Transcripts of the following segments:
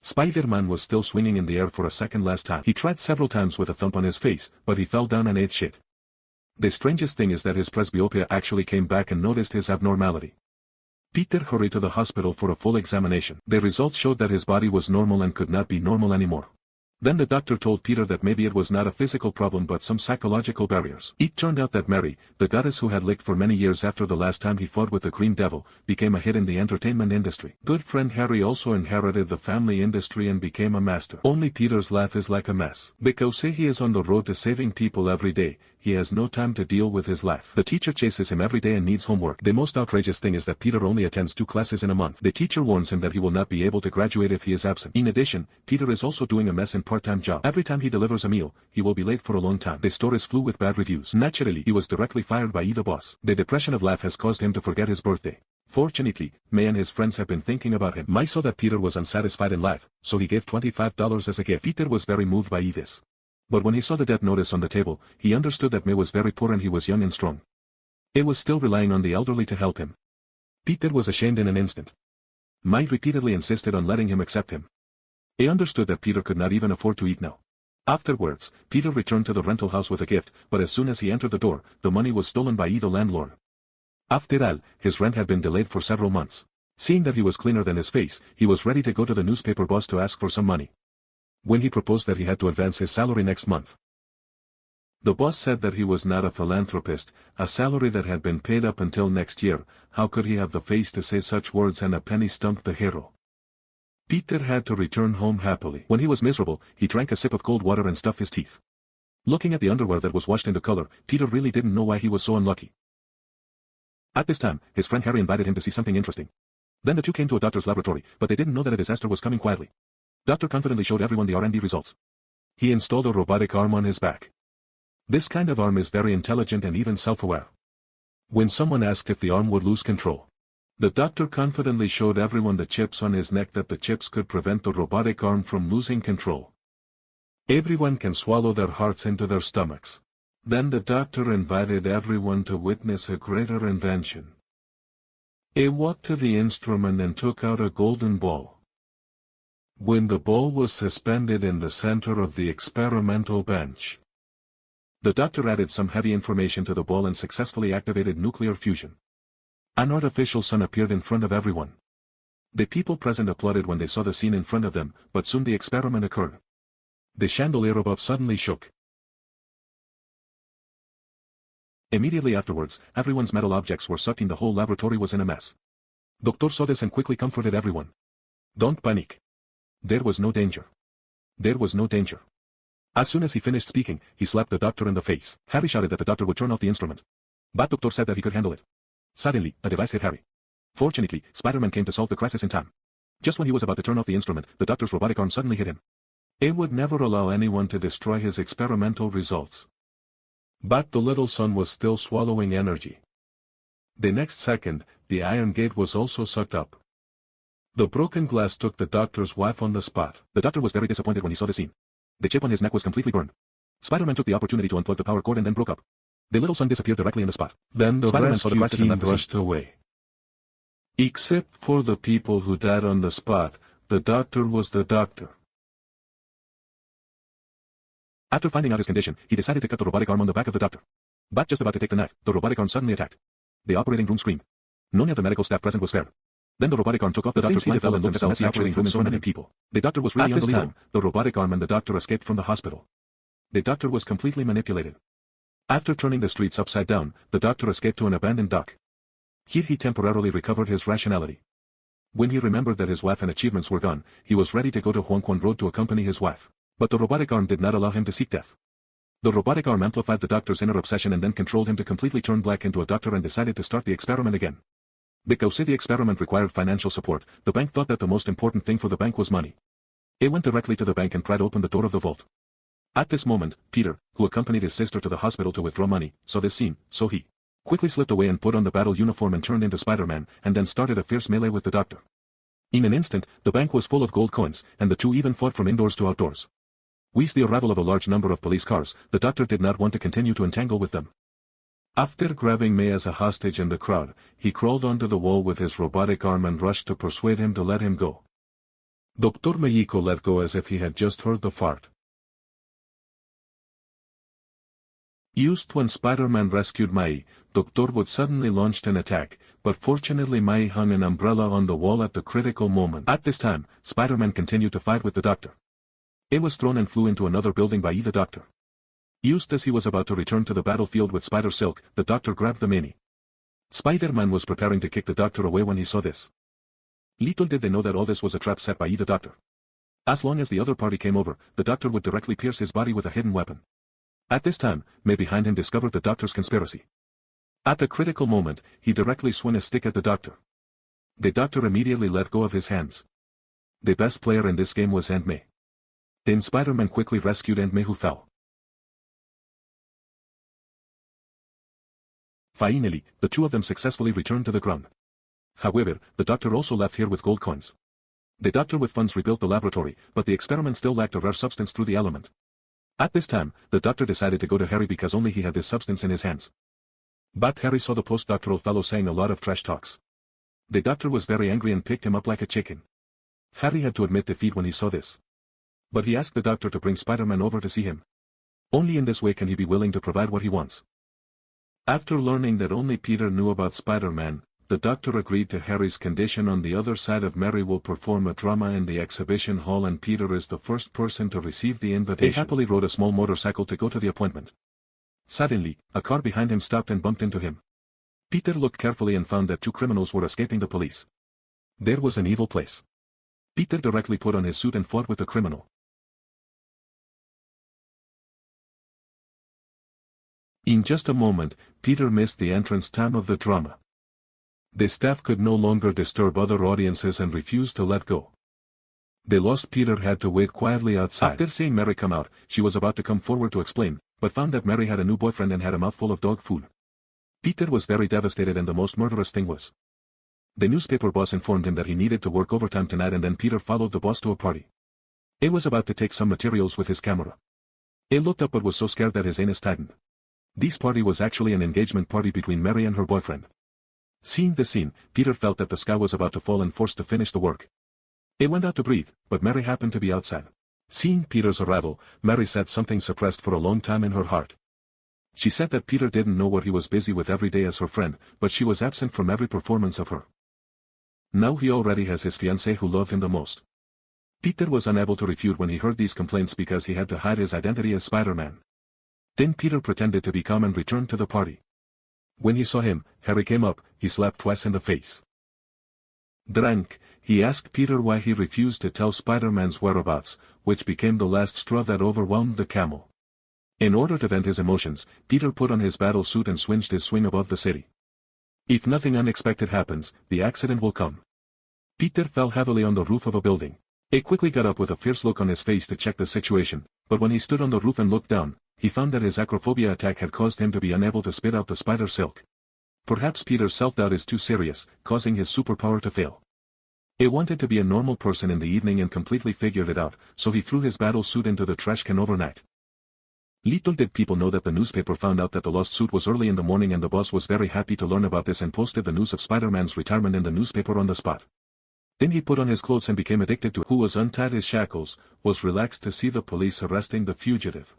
Spider-Man was still swinging in the air for a second last time. He tried several times with a thump on his face, but he fell down and ate shit. The strangest thing is that his presbyopia actually came back and noticed his abnormality. Peter hurried to the hospital for a full examination. The results showed that his body was normal and could not be normal anymore. Then the doctor told Peter that maybe it was not a physical problem but some psychological barriers. It turned out that Mary, the goddess who had licked for many years after the last time he fought with the Green Devil, became a hit in the entertainment industry. Good friend Harry also inherited the family industry and became a master. Only Peter's life is like a mess. Because he is on the road to saving people every day, he has no time to deal with his life. The teacher chases him every day and needs homework. The most outrageous thing is that Peter only attends 2 classes in a month. The teacher warns him that he will not be able to graduate if he is absent. In addition, Peter is also doing a mess in part-time job. Every time he delivers a meal, he will be late for a long time. The store is flew with bad reviews. Naturally, he was directly fired by the boss. The depression of life has caused him to forget his birthday. Fortunately, May and his friends have been thinking about him. May saw that Peter was unsatisfied in life, so he gave $25 as a gift. Peter was very moved by this. But when he saw the death notice on the table, he understood that May was very poor and he was young and strong. It was still relying on the elderly to help him. Peter was ashamed in an instant. May repeatedly insisted on letting him accept him. He understood that Peter could not even afford to eat now. Afterwards, Peter returned to the rental house with a gift, but as soon as he entered the door, the money was stolen by the landlord. After all, his rent had been delayed for several months. Seeing that he was cleaner than his face, he was ready to go to the newspaper boss to ask for some money. When he proposed that he had to advance his salary next month, the boss said that he was not a philanthropist, a salary that had been paid up until next year. How could he have the face to say such words? And a penny stumped the hero. Peter had to return home happily. When he was miserable, he drank a sip of cold water and stuffed his teeth. Looking at the underwear that was washed into color, Peter really didn't know why he was so unlucky. At this time, his friend Harry invited him to see something interesting. Then the two came to a doctor's laboratory, but they didn't know that a disaster was coming quietly. Doctor confidently showed everyone the R&D results. He installed a robotic arm on his back. This kind of arm is very intelligent and even self-aware. When someone asked if the arm would lose control, the doctor confidently showed everyone the chips on his neck, that the chips could prevent the robotic arm from losing control. Everyone can swallow their hearts into their stomachs. Then the doctor invited everyone to witness a greater invention. He walked to the instrument and took out a golden ball. When the ball was suspended in the center of the experimental bench, the doctor added some heavy information to the ball and successfully activated nuclear fusion. An artificial sun appeared in front of everyone. The people present applauded when they saw the scene in front of them, but soon the experiment occurred. The chandelier above suddenly shook. Immediately afterwards, everyone's metal objects were sucked in. The whole laboratory was in a mess. Doctor saw this and quickly comforted everyone. Don't panic. There was no danger. There was no danger. As soon as he finished speaking, he slapped the doctor in the face. Harry shouted that the doctor would turn off the instrument. But Doctor said that he could handle it. Suddenly, a device hit Harry. Fortunately, Spider-Man came to solve the crisis in time. Just when he was about to turn off the instrument, the doctor's robotic arm suddenly hit him. It would never allow anyone to destroy his experimental results. But the little son was still swallowing energy. The next second, the iron gate was also sucked up. The broken glass took the doctor's wife on the spot. The doctor was very disappointed when he saw the scene. The chip on his neck was completely burned. Spider-Man took the opportunity to unplug the power cord and then broke up. The little son disappeared directly in the spot. Then the Spider-Man saw the crisis and rushed away. Except for the people who died on the spot, the doctor was the doctor. After finding out his condition, he decided to cut the robotic arm on the back of the doctor. But just about to take the knife, the robotic arm suddenly attacked. The operating room screamed. None of the medical staff present was spared. Then the robotic arm took off the doctor's blindfold and looked at the messy operating room in front of people. The doctor was really unbelievable. The robotic arm and the doctor escaped from the hospital. The doctor was completely manipulated. After turning the streets upside down, the doctor escaped to an abandoned dock. Here he temporarily recovered his rationality. When he remembered that his wife and achievements were gone, he was ready to go to Huangquan Road to accompany his wife. But the robotic arm did not allow him to seek death. The robotic arm amplified the doctor's inner obsession and then controlled him to completely turn black into a doctor and decided to start the experiment again. Because the experiment required financial support, the bank thought that the most important thing for the bank was money. It went directly to the bank and tried to open the door of the vault. At this moment, Peter, who accompanied his sister to the hospital to withdraw money, saw this scene, so he quickly slipped away and put on the battle uniform and turned into Spider-Man, and then started a fierce melee with the doctor. In an instant, the bank was full of gold coins, and the two even fought from indoors to outdoors. With the arrival of a large number of police cars, the doctor did not want to continue to entangle with them. After grabbing May as a hostage in the crowd, he crawled onto the wall with his robotic arm and rushed to persuade him to let him go. Dr. Mexico let go as if he had just heard the fart. Used when Spider-Man rescued Mai, Dr. Wood suddenly launched an attack, but fortunately Mai hung an umbrella on the wall at the critical moment. At this time, Spider-Man continued to fight with the Doctor. It was thrown and flew into another building by the Doctor. Used as he was about to return to the battlefield with Spider Silk, the Doctor grabbed the mini. Spider-Man was preparing to kick the Doctor away when he saw this. Little did they know that all this was a trap set by the Doctor. As long as the other party came over, the Doctor would directly pierce his body with a hidden weapon. At this time, May behind him discovered the Doctor's conspiracy. At the critical moment, he directly swung a stick at the Doctor. The Doctor immediately let go of his hands. The best player in this game was Aunt May. Then Spider-Man quickly rescued Aunt May, who fell. Finally, the two of them successfully returned to the ground. However, the Doctor also left here with gold coins. The Doctor with funds rebuilt the laboratory, but the experiment still lacked a rare substance through the element. At this time, the Doctor decided to go to Harry because only he had this substance in his hands. But Harry saw the postdoctoral fellow saying a lot of trash talks. The Doctor was very angry and picked him up like a chicken. Harry had to admit defeat when he saw this. But he asked the Doctor to bring Spider-Man over to see him. Only in this way can he be willing to provide what he wants. After learning that only Peter knew about Spider-Man, the Doctor agreed to Harry's condition. On the other side of Mary will perform a drama in the exhibition hall and Peter is the first person to receive the invitation. He happily rode a small motorcycle to go to the appointment. Suddenly, a car behind him stopped and bumped into him. Peter looked carefully and found that two criminals were escaping the police. There was an evil place. Peter directly put on his suit and fought with the criminal. In just a moment, Peter missed the entrance time of the drama. The staff could no longer disturb other audiences and refused to let go. The lost Peter had to wait quietly outside. After seeing Mary come out, she was about to come forward to explain, but found that Mary had a new boyfriend and had a mouthful of dog food. Peter was very devastated and the most murderous thing was. The newspaper boss informed him that he needed to work overtime tonight and then Peter followed the boss to a party. He was about to take some materials with his camera. He looked up but was so scared that his anus tightened. This party was actually an engagement party between Mary and her boyfriend. Seeing the scene, Peter felt that the sky was about to fall and forced to finish the work. He went out to breathe, but Mary happened to be outside. Seeing Peter's arrival, Mary said something suppressed for a long time in her heart. She said that Peter didn't know what he was busy with every day as her friend, but she was absent from every performance of her. Now he already has his fiancée who loved him the most. Peter was unable to refute when he heard these complaints because he had to hide his identity as Spider-Man. Then Peter pretended to be calm and returned to the party. When he saw him, Harry came up, he slapped twice in the face. Drunk, he asked Peter why he refused to tell Spider-Man's whereabouts, which became the last straw that overwhelmed the camel. In order to vent his emotions, Peter put on his battle suit and swinged his swing above the city. If nothing unexpected happens, the accident will come. Peter fell heavily on the roof of a building. He quickly got up with a fierce look on his face to check the situation, but when he stood on the roof and looked down, he found that his acrophobia attack had caused him to be unable to spit out the spider silk. Perhaps Peter's self-doubt is too serious, causing his superpower to fail. He wanted to be a normal person in the evening and completely figured it out, so he threw his battle suit into the trash can overnight. Little did people know that the newspaper found out that the lost suit was early in the morning and the boss was very happy to learn about this and posted the news of Spider-Man's retirement in the newspaper on the spot. Then he put on his clothes and became addicted to who was untied his shackles, was relaxed to see the police arresting the fugitive.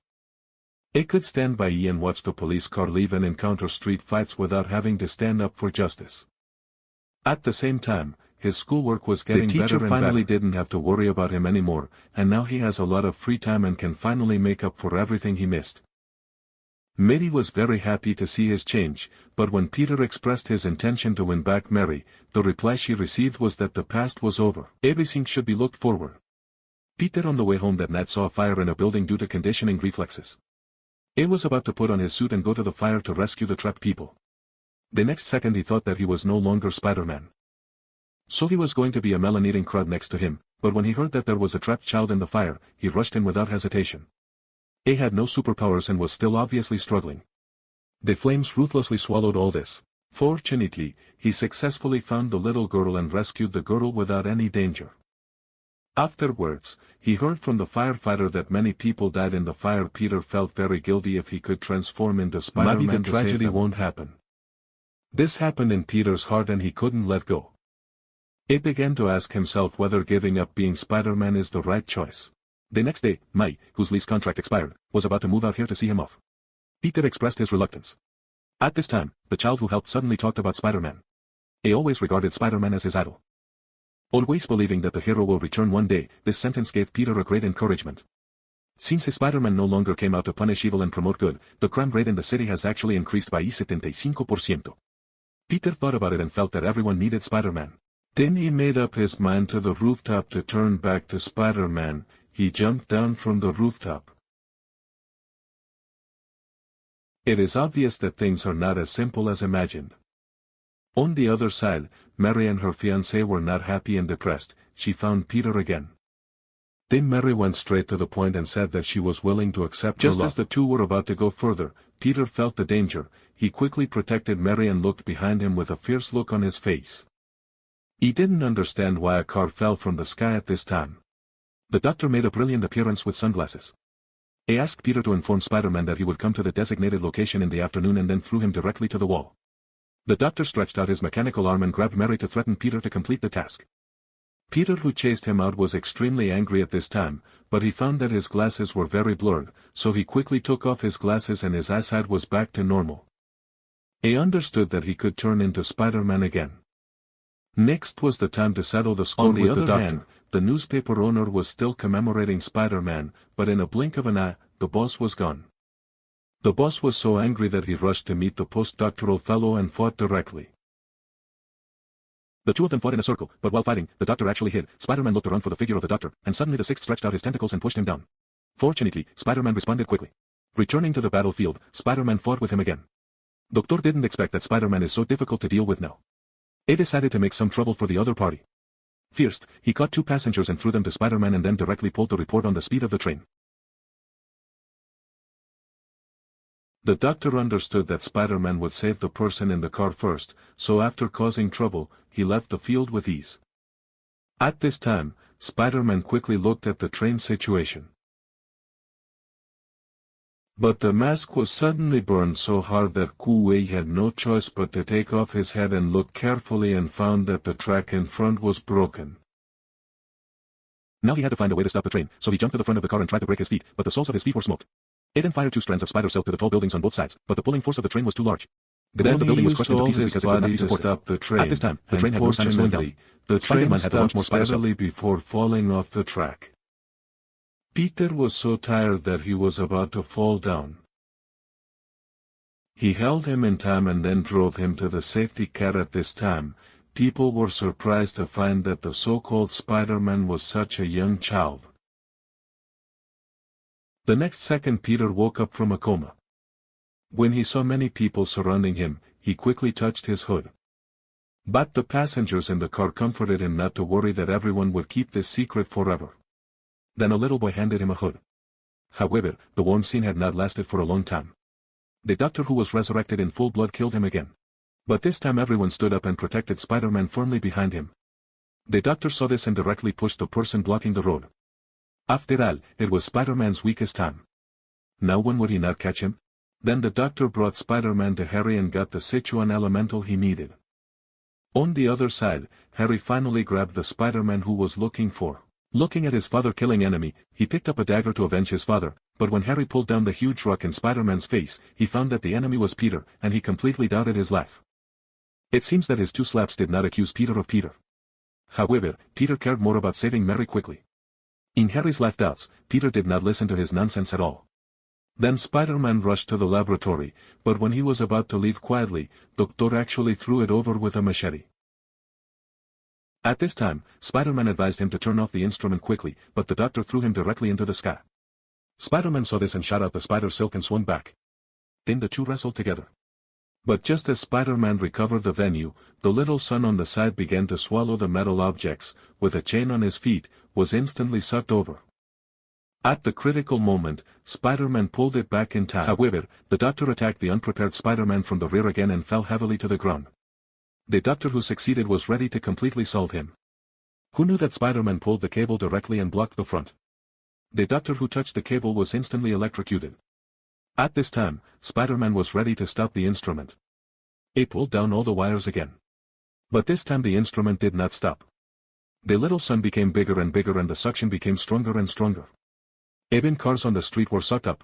He could stand by and watch the police car leave and encounter street fights without having to stand up for justice. At the same time, his schoolwork was getting better and better. The teacher finally didn't have to worry about him anymore, and now he has a lot of free time and can finally make up for everything he missed. Mary was very happy to see his change, but when Peter expressed his intention to win back Mary, the reply she received was that the past was over. Everything should be looked forward. Peter on the way home that night saw a fire in a building due to conditioning reflexes. He was about to put on his suit and go to the fire to rescue the trapped people. The next second he thought that he was no longer Spider-Man. So he was going to be a melon-eating crowd next to him, but when he heard that there was a trapped child in the fire, he rushed in without hesitation. He had no superpowers and was still obviously struggling. The flames ruthlessly swallowed all this. Fortunately, he successfully found the little girl and rescued the girl without any danger. Afterwards, he heard from the firefighter that many people died in the fire. Peter felt very guilty if he could transform into Spider-Man. Maybe the tragedy won't happen. This happened in Peter's heart and he couldn't let go. He began to ask himself whether giving up being Spider-Man is the right choice. The next day, Mai, whose lease contract expired, was about to move out here to see him off. Peter expressed his reluctance. At this time, the child who helped suddenly talked about Spider-Man. He always regarded Spider-Man as his idol. Always believing that the hero will return one day, this sentence gave Peter a great encouragement. Since his Spider-Man no longer came out to punish evil and promote good, the crime rate in the city has actually increased by 75%. Peter thought about it and felt that everyone needed Spider-Man. Then he made up his mind to the rooftop to turn back to Spider-Man. He jumped down from the rooftop. It is obvious that things are not as simple as imagined. On the other side, Mary and her fiancé were not happy and depressed. She found Peter again. Then Mary went straight to the point and said that she was willing to accept her lot. Just as the two were about to go further, Peter felt the danger. He quickly protected Mary and looked behind him with a fierce look on his face. He didn't understand why a car fell from the sky at this time. The doctor made a brilliant appearance with sunglasses. He asked Peter to inform Spider-Man that he would come to the designated location in the afternoon and then threw him directly to the wall. The doctor stretched out his mechanical arm and grabbed Mary to threaten Peter to complete the task. Peter, who chased him out, was extremely angry at this time, but he found that his glasses were very blurred, so he quickly took off his glasses and his eyesight was back to normal. He understood that he could turn into Spider-Man again. Next was the time to settle the score with the doctor. On the other hand, the newspaper owner was still commemorating Spider-Man, but in a blink of an eye, the boss was gone. The boss was so angry that he rushed to meet the postdoctoral fellow and fought directly. The two of them fought in a circle, but while fighting, the doctor actually hid. Spider-Man looked around for the figure of the doctor, and suddenly the sixth stretched out his tentacles and pushed him down. Fortunately, Spider-Man responded quickly. Returning to the battlefield, Spider-Man fought with him again. Doctor didn't expect that Spider-Man is so difficult to deal with now. He decided to make some trouble for the other party. First, he caught two passengers and threw them to Spider-Man and then directly pulled the report on the speed of the train. The doctor understood that Spider-Man would save the person in the car first, so after causing trouble, he left the field with ease. At this time, Spider-Man quickly looked at the train situation. But the mask was suddenly burned so hard that Kuwei had no choice but to take off his head and look carefully and found that the track in front was broken. Now he had to find a way to stop the train, so he jumped to the front of the car and tried to break his feet, but the soles of his feet were smoked. He then fired two strands of spider silk to the tall buildings on both sides, but the pulling force of the train was too large. The wall of the building was crushed into pieces because it could not be supported. At this time, the train had no sign of slowing down. The train had to launch more spider silk before falling off the track. Peter was so tired that he was about to fall down. He held him in time and then drove him to the safety car. At this time, people were surprised to find that the so-called Spider-Man was such a young child. The next second Peter woke up from a coma. When he saw many people surrounding him, he quickly touched his hood. But the passengers in the car comforted him not to worry, that everyone would keep this secret forever. Then a little boy handed him a hood. However, the warm scene had not lasted for a long time. The doctor, who was resurrected in full blood, killed him again. But this time everyone stood up and protected Spider-Man firmly behind him. The doctor saw this and directly pushed the person blocking the road. After all, it was Spider-Man's weakest time. Now when would he not catch him? Then the doctor brought Spider-Man to Harry and got the Sichuan elemental he needed. On the other side, Harry finally grabbed the Spider-Man who was looking for. Looking at his father-killing enemy, he picked up a dagger to avenge his father, but when Harry pulled down the huge rock in Spider-Man's face, he found that the enemy was Peter, and he completely doubted his life. It seems that his two slaps did not accuse Peter of Peter. However, Peter cared more about saving Mary quickly. In Harry's life doubts, Peter did not listen to his nonsense at all. Then Spider-Man rushed to the laboratory, but when he was about to leave quietly, Doctor actually threw it over with a machete. At this time, Spider-Man advised him to turn off the instrument quickly, but the doctor threw him directly into the sky. Spider-Man saw this and shot out the spider silk and swung back. Then the two wrestled together. But just as Spider-Man recovered the venue, the little son on the side began to swallow the metal objects, with a chain on his feet, was instantly sucked over. At the critical moment, Spider-Man pulled it back in time. However, the doctor attacked the unprepared Spider-Man from the rear again and fell heavily to the ground. The doctor who succeeded was ready to completely solve him. Who knew that Spider-Man pulled the cable directly and blocked the front? The doctor who touched the cable was instantly electrocuted. At this time, Spider-Man was ready to stop the instrument. He pulled down all the wires again. But this time the instrument did not stop. The little sun became bigger and bigger and the suction became stronger and stronger. Even cars on the street were sucked up.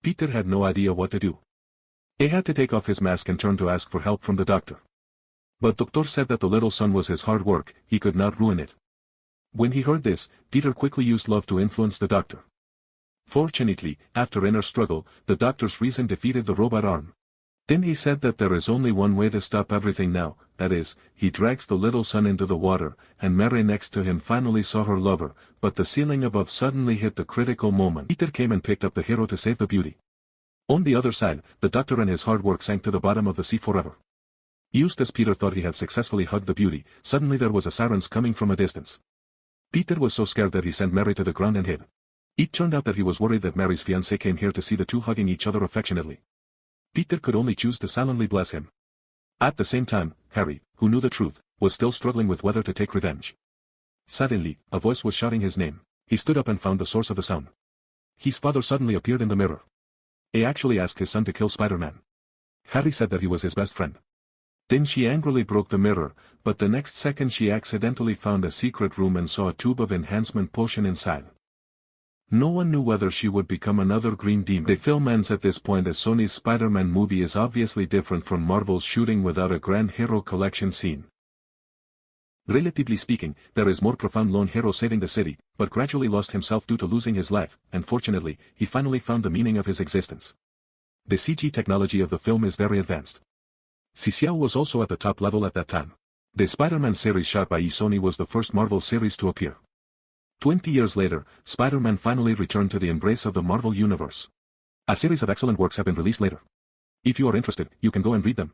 Peter had no idea what to do. He had to take off his mask and turn to ask for help from the doctor. But Doctor said that the little sun was his hard work, he could not ruin it. When he heard this, Peter quickly used love to influence the doctor. Fortunately, after inner struggle, the doctor's reason defeated the robot arm. Then he said that there is only one way to stop everything now, that is, he drags the little sun into the water, and Mary next to him finally saw her lover, but the ceiling above suddenly hit the critical moment. Peter came and picked up the hero to save the beauty. On the other side, the doctor and his hard work sank to the bottom of the sea forever. Just as Peter thought he had successfully hugged the beauty, suddenly there was a sirens coming from a distance. Peter was so scared that he sent Mary to the ground and hid. It turned out that he was worried that Mary's fiancé came here to see the two hugging each other affectionately. Peter could only choose to silently bless him. At the same time, Harry, who knew the truth, was still struggling with whether to take revenge. Suddenly, a voice was shouting his name. He stood up and found the source of the sound. His father suddenly appeared in the mirror. He actually asked his son to kill Spider-Man. Harry said that he was his best friend. Then she angrily broke the mirror, but the next second she accidentally found a secret room and saw a tube of enhancement potion inside. No one knew whether she would become another Green Demon. The film ends at this point as Sony's Spider-Man movie is obviously different from Marvel's shooting without a grand hero collection scene. Relatively speaking, there is more profound lone hero saving the city, but gradually lost himself due to losing his life, and fortunately, he finally found the meaning of his existence. The CG technology of the film is very advanced. CCL was also at the top level at that time. The Spider-Man series shot by Sony was the first Marvel series to appear. 20 years later, Spider-Man finally returned to the embrace of the Marvel Universe. A series of excellent works have been released later. If you are interested, you can go and read them.